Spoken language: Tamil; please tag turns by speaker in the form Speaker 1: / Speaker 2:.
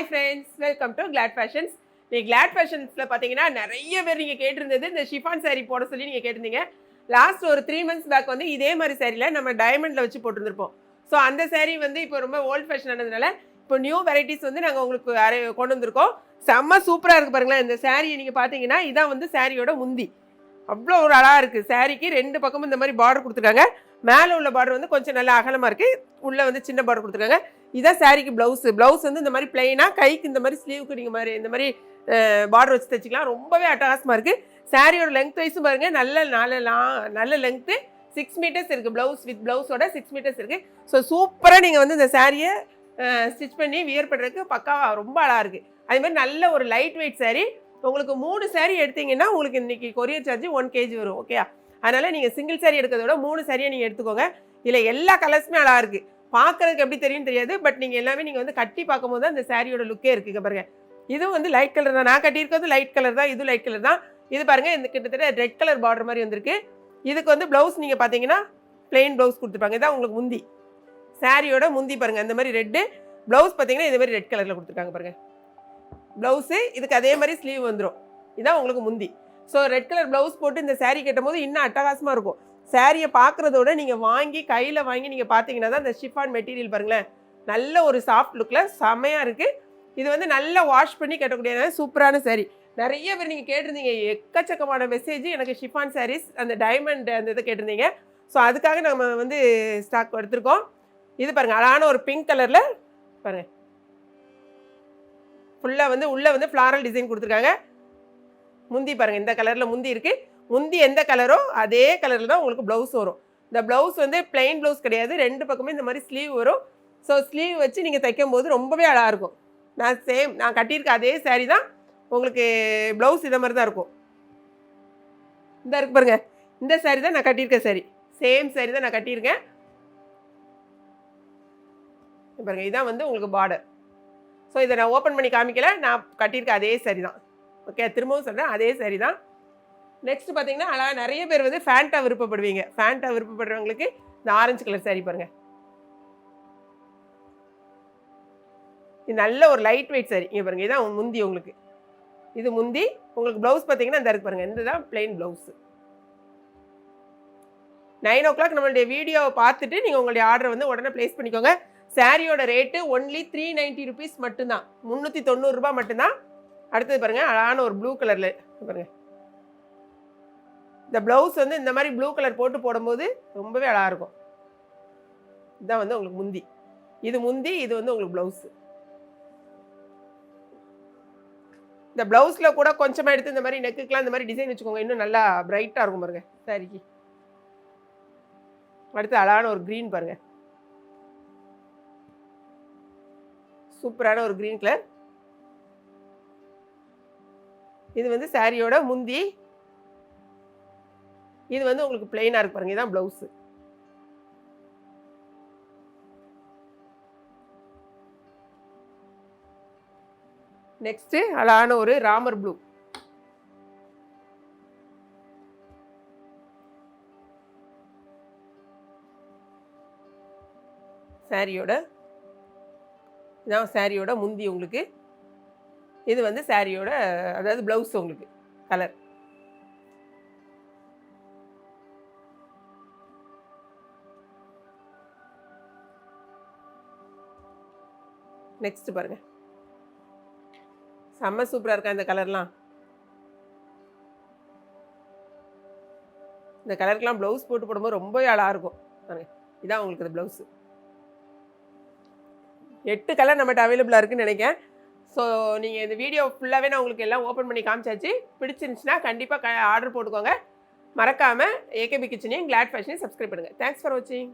Speaker 1: Friends, welcome to Glad Fashions. நீ கிளாட் ஃபேஷன்ஸில் பார்த்தீங்கன்னா நிறைய பேர் நீங்கள் கேட்டிருந்தது இந்த ஷிஃபான் சாரீ போட சொல்லி நீங்கள் கேட்டிருந்தீங்க. லாஸ்ட் ஒரு 3 months பேக் வந்து இதே மாதிரி சாரியில் நம்ம டைமண்டில் வச்சு போட்டுருந்துருப்போம். ஸோ அந்த சாரீ வந்து இப்போ ரொம்ப ஓல்ட் ஃபேஷன் ஆனதுனால இப்போ நியூ வெரைட்டிஸ் வந்து நாங்கள் உங்களுக்கு கொண்டு வந்திருக்கோம். செம்ம சூப்பராக இருக்குது பாருங்களேன். இந்த சாரியை நீங்கள் பார்த்தீங்கன்னா இதான் வந்து சாரியோட முந்தி. அவ்வளோ ஒரு அழகாக இருக்குது. சாரிக்கு 2 பக்கமும் இந்த மாதிரி பார்டர் கொடுத்துருக்காங்க. மேலே உள்ள பார்டர் வந்து கொஞ்சம் நல்லா அகலமாக இருக்குது, உள்ளே வந்து சின்ன பார்டர் கொடுத்துருக்காங்க. இதான் சாரிக்கு ப்ளவுஸ் வந்து இந்த மாதிரி பிளைனாக கைக்கு இந்த மாதிரி ஸ்லீவுக்கு நீங்கள் மாதிரி இந்த மாதிரி பார்டர் வச்சு தைச்சிக்கலாம். ரொம்பவே அட்டகாசமாக இருக்குது. சாரியோட லென்த் வைஸும் பாருங்கள், நல்ல லென்த்து 6 meters இருக்குது. ப்ளவுஸ் வித் ப்ளவுஸோட 6 meters இருக்குது. ஸோ சூப்பராக நீங்கள் வந்து இந்த சாரியை ஸ்டிச் பண்ணி வியர் பண்ணுறதுக்கு பக்காவாக ரொம்ப அழகாக இருக்குது. அதேமாதிரி நல்ல ஒரு லைட் வெயிட் சாரீ. உங்களுக்கு 3 சாரீ எடுத்தீங்கன்னா உங்களுக்கு இன்றைக்கி கொரியர் சார்ஜ் 1 kg வரும். ஓகே, அதனால் நீங்கள் சிங்கிள் சாரீ எடுக்கிறத விட 3 சாரியை நீங்கள் எடுத்துக்கோங்க. இதில் எல்லா கலர்ஸுமே அழகாக இருக்குது. பார்க்குறதுக்கு எப்படி தெரியும் தெரியாது, பட் நீங்கள் எல்லாமே நீங்கள் வந்து கட்டி பார்க்கும்போது தான் அந்த சாரியோட லுக்கே இருக்குது. பாருங்க, இதுவும் வந்து லைட் கலர் தான். நான் கட்டியிருக்கிறது லைட் கலர் தான், இது லைட் கலர் தான். இது பாருங்கள், இந்த கிட்டத்தட்ட ரெட் கலர் பார்டர் மாதிரி வந்திருக்கு. இதுக்கு வந்து ப்ளவுஸ் நீங்கள் பார்த்தீங்கன்னா பிளெயின் ப்ளவுஸ் கொடுத்துருப்பாங்க. இதான் உங்களுக்கு முந்தி. சாரியோட முந்தி பாருங்கள், இந்த மாதிரி ரெட்டு. ப்ளவுஸ் பார்த்தீங்கன்னா இதே மாதிரி ரெட் கலரில் கொடுத்துருக்காங்க பாருங்கள். ப்ளவுஸு இதுக்கு அதே மாதிரி ஸ்லீவ் வந்துடும். இதான் உங்களுக்கு முந்தி. ஸோ ரெட் கலர் ப்ளவுஸ் போட்டு இந்த சாரீ கட்டும் போது இன்னும் அட்டகாசமாக இருக்கும். சாரியை பார்க்குறதோட நீங்கள் கையில் வாங்கி நீங்கள் பார்த்தீங்கன்னா தான் இந்த ஷிஃபான் மெட்டீரியல் பாருங்களேன், நல்ல ஒரு சாஃப்ட் லுக்கில் செம்மையாக இருக்குது. இது வந்து நல்லா வாஷ் பண்ணி கட்டக்கூடிய சூப்பரான சாரீ. நிறைய பேர் நீங்கள் கேட்டிருந்தீங்க, எக்கச்சக்கமான மெசேஜ் எனக்கு ஷிஃபான் சாரீஸ் அந்த டைமண்ட் அந்த இதை கேட்டிருந்தீங்க. ஸோ அதுக்காக நம்ம வந்து ஸ்டாக் எடுத்துருக்கோம். இது பாருங்கள், அழகான ஒரு பிங்க் கலரில் பாருங்கள், ஃபுல்லாக வந்து உள்ளே வந்து ஃப்ளாரல் டிசைன் கொடுத்துருக்காங்க. முந்தி பாருங்கள், இந்த கலரில் முந்தி இருக்குது. முந்தி எந்த கலரோ அதே கலரில் தான் உங்களுக்கு ப்ளவுஸ் வரும். இந்த ப்ளவுஸ் வந்து பிளெயின் ப்ளவுஸ் கிடையாது, 2 பக்கமே இந்த மாதிரி ஸ்லீவ் வரும். ஸோ ஸ்லீவ் வச்சு நீங்கள் தைக்கும் போது ரொம்பவே அழகாக இருக்கும். நான் கட்டியிருக்க அதே சாரீ தான் உங்களுக்கு ப்ளவுஸ் இதை மாதிரி தான் இருக்கும். இந்த இருக்கு பாருங்கள், இந்த சாரீ தான் நான் கட்டியிருக்கேன். சாரீ சேம் சாரீ தான் நான் கட்டியிருக்கேன். பாருங்கள், இதான் வந்து உங்களுக்கு பார்டர். ஸோ இதை நான் ஓப்பன் பண்ணி காமிக்கல, நான் கட்டியிருக்க அதே சாரீ தான். ஓகே, திரும்பவும் சொல்கிறேன், அதே சாரீ தான். நெக்ஸ்ட் பார்த்தீங்கன்னா அழகாக நிறைய பேர் வந்து ஃபேண்டா விருப்பப்படுவீங்க. ஃபேண்டா விருப்பப்படுறவங்களுக்கு இந்த ஆரஞ்சு கலர் சாரீ பாருங்கள். இது நல்ல ஒரு லைட் வெயிட் சாரீ. இங்கே பாருங்கள், இதான் முந்தி. உங்களுக்கு இது முந்தி. உங்களுக்கு ப்ளவுஸ் பார்த்தீங்கன்னா இந்த இருக்கு பாருங்கள், இந்த தான் பிளெயின் ப்ளவுஸு. 9 o'clock நம்மளுடைய வீடியோவை பார்த்துட்டு நீங்கள் உங்களுடைய ஆர்டரை வந்து உடனே ப்ளேஸ் பண்ணிக்கோங்க. சாரியோட ரேட்டு ஒன்லி 390 rupees மட்டும்தான், 390 ரூபா மட்டும்தான். அடுத்தது பாருங்கள், அழகான ஒரு ப்ளூ கலரில் பாருங்கள். இந்த ப்ளவுஸ் வந்து இந்த மாதிரி ப்ளூ கலர் போட்டு போடும்போது ரொம்பவே அழகாக இருக்கும். இதுதான் வந்து உங்களுக்கு முந்தி. இது முந்தி, இது வந்து உங்களுக்கு ப்ளவுஸு. இந்த ப்ளவுஸில் கூட கொஞ்சமாக எடுத்து இந்த மாதிரி நெக்குக்கெலாம் இந்த மாதிரி டிசைன் வச்சுக்கோங்க, இன்னும் நல்லா பிரைட்டாக இருக்கும் பாருங்க சாரிக்கு. அடுத்து அழகான ஒரு க்ரீன் பாருங்கள், சூப்பரான ஒரு க்ரீன் கலர். இது வந்து சாரியோட முந்தி. இது வந்து உங்களுக்கு பிளெயினாக இருக்கு பாருங்க, இதுதான் ப்ளவுஸு. நெக்ஸ்ட்டு அழகான ஒரு ராமர் ப்ளூ. சாரியோட இதான் சாரியோட முந்தி உங்களுக்கு. இது வந்து சாரியோட அதாவது ப்ளவுஸ் உங்களுக்கு கலர். நெக்ஸ்ட் பாருங்கள், செம்ம சூப்பராக இருக்கா இந்த கலர்லாம். இந்த கலருக்கெலாம் ப்ளவுஸ் போட்டு போடும்போது ரொம்பவே அழகாக இருக்கும் பாருங்கள். இதான் உங்களுக்கு இந்த ப்ளவுஸு. 8 கலர் நம்மகிட்ட அவைலபிளாக இருக்குதுன்னு நினைக்கிறேன். ஸோ நீங்கள் இந்த வீடியோ ஃபுல்லாகவே நான் உங்களுக்கு எல்லாம் ஓப்பன் பண்ணி காமிச்சாச்சு. பிடிச்சிருந்துச்சுன்னா கண்டிப்பாக ஆர்டர் போட்டுக்கோங்க. மறக்காமல் ஏகேபி கிச்சனையும் கிளாட் ஃபேஷனையும் சப்ஸ்கிரைப் பண்ணுங்கள். தேங்க்ஸ் ஃபார் வாட்சிங்.